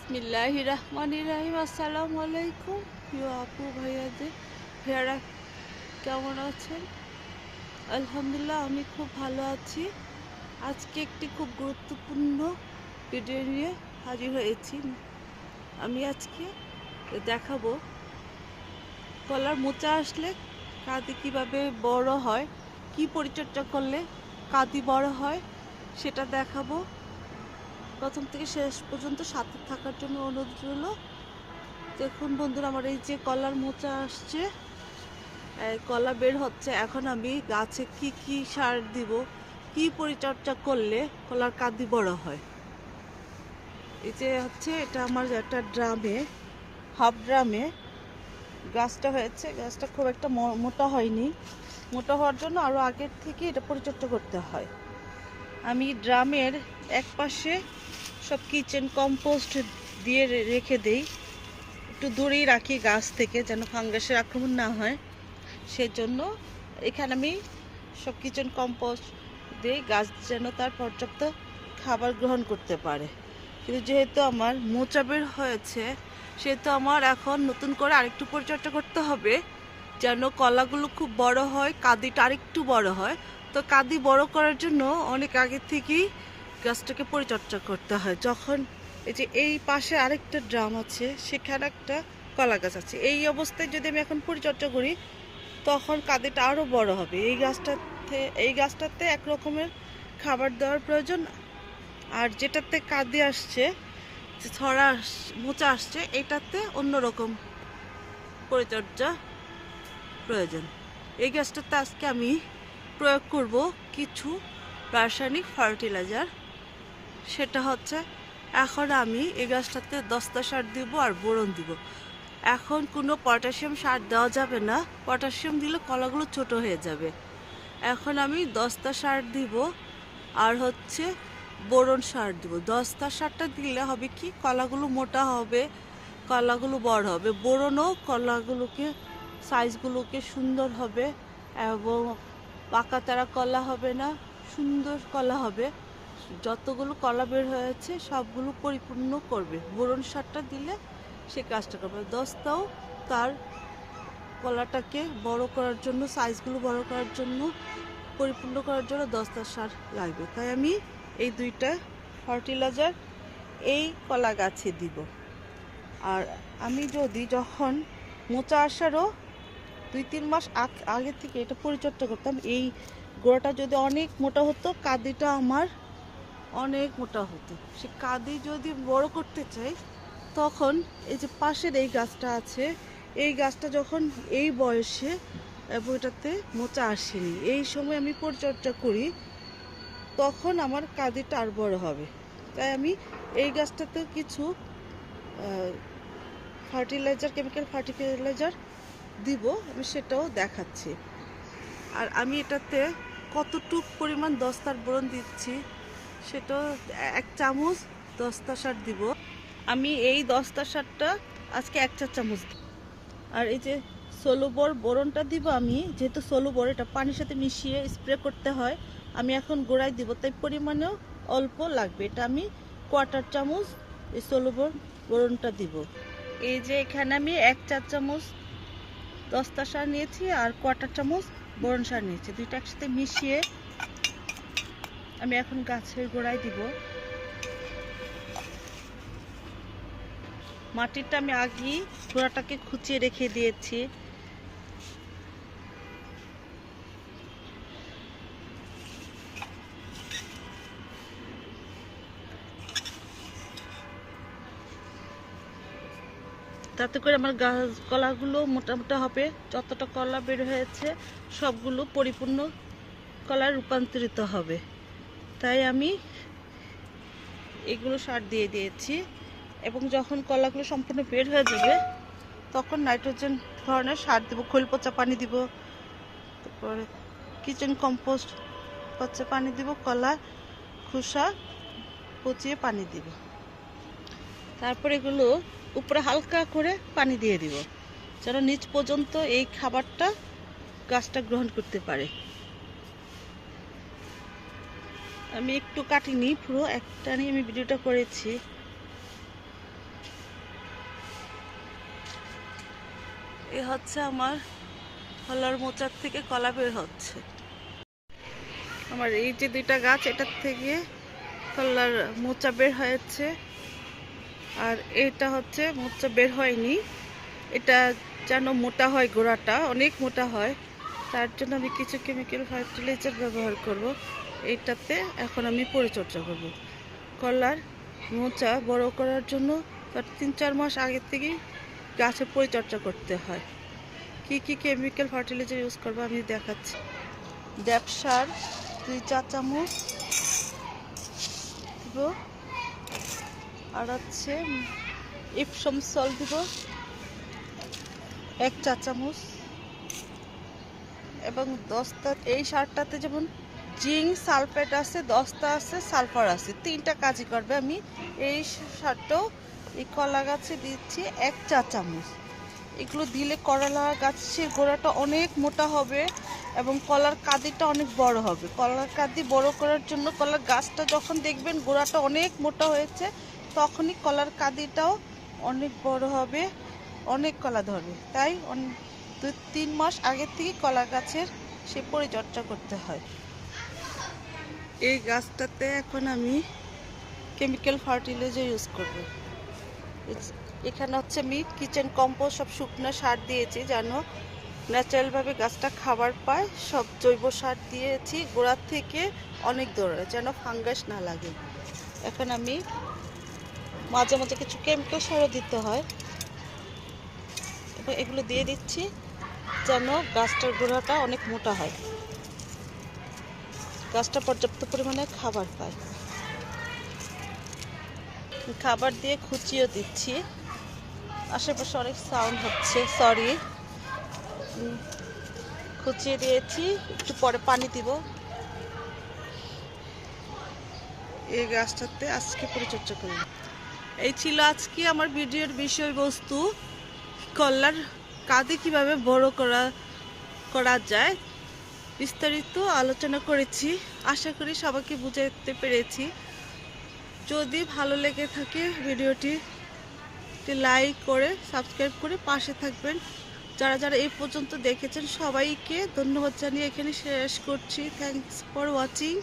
বিসমিল্লাহির রহমানির রহিম। আসসালামু আলাইকুম প্রিয় আপু ভাইয়াদের, ভাইয়ারা কেমন আছেন? আলহামদুলিল্লাহ আমি খুব ভালো আছি। আজকে একটি খুব গুরুত্বপূর্ণ ভিডিও নিয়ে হাজির হয়েছি। আমি আজকে দেখাবো কলার মোচা আসলে কাঁদি কিভাবে বড় হয়, কি পরিচর্যা করলে কাঁদি বড় হয় সেটা দেখাবো। প্রথম থেকে শেষ পর্যন্ত সাথে থাকার জন্য অনুরোধ রইল। দেখুন বন্ধুরা, আমার এই যে কলার মোচা আসছে, কলা বের হচ্ছে। এখন আমি গাছে কি কি সার দিব, কি পরিচর্যা করলে কলার কাঁদি বড় হয়। এই যে হচ্ছে এটা আমার একটা ড্রামে, হাফ ড্রামে গাছটা হয়েছে। গাছটা খুব একটা মোটা হয়নি। মোটা হওয়ার জন্য আরও আগের থেকে এটা পরিচর্যা করতে হয়। আমি ড্রামের এক পাশে সব কিচেন কম্পোস্ট দিয়ে রেখে দেই, একটু দূরেই রাখি গাছ থেকে, যেন ফাঙ্গাসের আক্রমণ না হয়। সেজন্য এখানে আমি সব কিচেন কম্পোস্ট দিই, গাছ যেন তার পর্যাপ্ত খাবার গ্রহণ করতে পারে। কিন্তু যেহেতু আমার মোচা বের হয়েছে, সেহেতু আমার এখন নতুন করে আরেকটু পরিচর্যা করতে হবে, যেন কলাগুলো খুব বড় হয়, কাঁদিটা আরেকটু বড় হয়। তো কাঁদি বড় করার জন্য অনেক আগে থেকেই গাছটাকে পরিচর্যা করতে হয়। যখন এই যে এই পাশে আরেকটা ড্রাম আছে, সেখানে একটা কলা গাছ আছে, এই অবস্থায় যদি আমি এখন পরিচর্যা করি তখন কাঁদিটা আরও বড় হবে। এই গাছটাতে এক রকমের খাবার দেওয়ার প্রয়োজন, আর যেটাতে কাঁদি আসছে, ছড়া মোচা আসছে, এটাতে অন্যরকম পরিচর্যা প্রয়োজন। এই গাছটাতে আজকে আমি প্রয়োগ করব কিছু রাসায়নিক ফার্টিলাইজার। সেটা হচ্ছে, এখন আমি এই গাছটাতে দস্তা সার দিব আর বোরন দিব। এখন কোনো পটাশিয়াম সার দেওয়া যাবে না, পটাশিয়াম দিলে কলাগুলো ছোট হয়ে যাবে। এখন আমি দস্তা সার দিব আর হচ্ছে বোরন সার দিব। দস্তা সারটা দিলে হবে কি, কলাগুলো মোটা হবে, কলাগুলো বড় হবে। বোরনও কলাগুলোকে, সাইজগুলোকে সুন্দর হবে এবং পাকা তারা কলা হবে না, সুন্দর কলা হবে। যতগুলো কলা বের হয়েছে সবগুলো পরিপূর্ণ করবে। বোরন সারটা দিলে সে কাজটা করবে। দস্তাও তার কলাটাকে বড় করার জন্য, সাইজগুলো বড় করার জন্য, পরিপূর্ণ করার জন্য দস্তা সার লাগবে। তাই আমি এই দুইটা ফার্টিলাইজার এই কলা গাছে দিব। আর আমি যদি যখন মোচা আসারও 2-3 মাস আগে থেকে এটা পরিচর্যা করতাম, এই গোড়াটা যদি অনেক মোটা হতো, কাঁদিটা আমার অনেক মোটা হতো। সে কাঁদি যদি বড় করতে চাই, তখন এই যে পাশের এই গাছটা আছে, এই গাছটা যখন এই বয়সে এবং এটাতে মোচা আসেনি, এই সময় আমি পরিচর্যা করি, তখন আমার কাঁদিটা আর বড় হবে। তাই আমি এই গাছটাতে কিছু ফার্টিলাইজার, কেমিক্যাল ফার্টিলাইজার দিব, আমি সেটাও দেখাচ্ছি। আর আমি এটাতে কতটুক পরিমাণ দস্তার বোরন দিচ্ছি সেটাও, 1 চামচ দস্তা সার দিব। আমি এই দস্তা সারটা আজকে 1 চা চামচ দিব। আর এই যে সলুবর বোরনটা দিব আমি, যেহেতু সলুবর এটা পানির সাথে মিশিয়ে স্প্রে করতে হয়, আমি এখন গোড়ায় দিব, তাই পরিমাণেও অল্প লাগবে। এটা আমি 1/4 চামচ এই সলুবর বোরনটা দিব। এই যে এখানে আমি 1 চা চামচ দস্তা সার নিয়েছি আর 1/4 চামচ বোরন সার নিয়েছি। দুইটা একসাথে মিশিয়ে আমি এখন গাছের গোড়ায় দিব। মাটিটা আমি আগেই গোড়াটাকে খুঁচিয়ে রেখে দিয়েছি। তাতে করে আমার গাছ কলাগুলো মোটা মোটা হবে। যতটা কলা বের হয়েছে সবগুলো পরিপূর্ণ কলায় রূপান্তরিত হবে। তাই আমি এগুলো সার দিয়ে দিয়েছি, এবং যখন কলাগুলো সম্পূর্ণ বের হয়ে যাবে তখন নাইট্রোজেন ধরনের সার দেবো, খোল পচা পানি দিব, তারপরে কিচেন কম্পোস্ট পচা পানি দিব, কলা খোসা পচিয়ে পানি দিব। তারপর এগুলো উপরে হালকা করে পানি দিয়ে দিব, যেন নিচ পর্যন্ত এই খাবারটা গাছটা গ্রহণ করতে পারে। আমি একটু কাটিনি, পুরো একটা নিয়ে আমি ভিডিওটা করেছি। এ হচ্ছে আমার কলার মোচার থেকে কলা বের হচ্ছে। আমার এই যে দুইটা গাছ, এটার থেকে কলার মোচা বের হয়েছে, আর এটা হচ্ছে মোচা বের হয়নি। এটা যেন মোটা হয়, গোড়াটা অনেক মোটা হয়, তার জন্য আমি কিছু কেমিক্যাল ফার্টিলাইজার ব্যবহার করব। এইটাতে এখন আমি পরিচর্যা করব। কলার মোচা বড় করার জন্য তার 3-4 মাস আগে থেকেই গাছের পরিচর্যা করতে হয়। কি কি কেমিক্যাল ফার্টিলাইজার ইউজ করবো আমি দেখাচ্ছি। ড্যাপসার 2 চা চামচ দিব, আর হচ্ছে ইপসম সল্ট দিব 1 চা চামচ, এবং 10টা, এই সারটাতে যেমন জিঙ্ক সালফেট আছে, 10টা আছে, সালফার আছে, 3টা কাজই করবে। আমি এই সারটাও এই কলা গাছে দিচ্ছি 1 চা চামচ। এগুলো দিলে কলা গাছের গোড়াটা অনেক মোটা হবে এবং কলার কাঁদিটা অনেক বড় হবে। কলার কাঁদি বড় করার জন্য কলার গাছটা যখন দেখবেন গোড়াটা অনেক মোটা হয়েছে, তখনই কলার কাঁদিটাও অনেক বড় হবে, অনেক কলা ধরবে। তাই 2-3 মাস আগে থেকে কলা গাছের সে পরিচর্যা করতে হয়। এই গাছটাতে এখন আমি কেমিক্যাল ফার্টিলাইজার ইউজ করব। এখানে হচ্ছে আমি কিচেন কম্পোস্ট, সব শুকনো সার দিয়েছি যেন ন্যাচারালভাবে গাছটা খাবার পায়। সব জৈব সার দিয়েছি গোড়ার থেকে অনেক দূরে, যেন ফাঙ্গাস না লাগে। এখন আমি মাঝে মাঝে কিছু কেমিক্যাল সারও দিতে হয়, এবং এগুলো দিয়ে দিচ্ছি যেন গাছটার গোড়াটা অনেক মোটা হয়, গাছটা পর্যাপ্ত পরিমাণে খাবার পায়। খাবার দিয়ে খুচিও দিচ্ছি। আশেপাশে অনেক সাউন্ড হচ্ছে, সরি। খুচিয়ে দিয়েছি, একটু পরে পানি দিব। এই গাছটাতে আজকে পরিচর্যা করব। এই ছিল আজকে আমার ভিডিওর বিষয়বস্তু, কলার কাঁদি কিভাবে বড় করা যায় বিস্তারিত আলোচনা করেছি। আশা করি সবাইকে বুঝাতে পেরেছি। যদি ভালো লেগে থাকে ভিডিওটি লাইক করে সাবস্ক্রাইব করে পাশে থাকবেন। যারা যারা এই পর্যন্ত দেখেছেন সবাইকে ধন্যবাদ জানিয়ে এখানে শেষ করছি। Thanks for watching.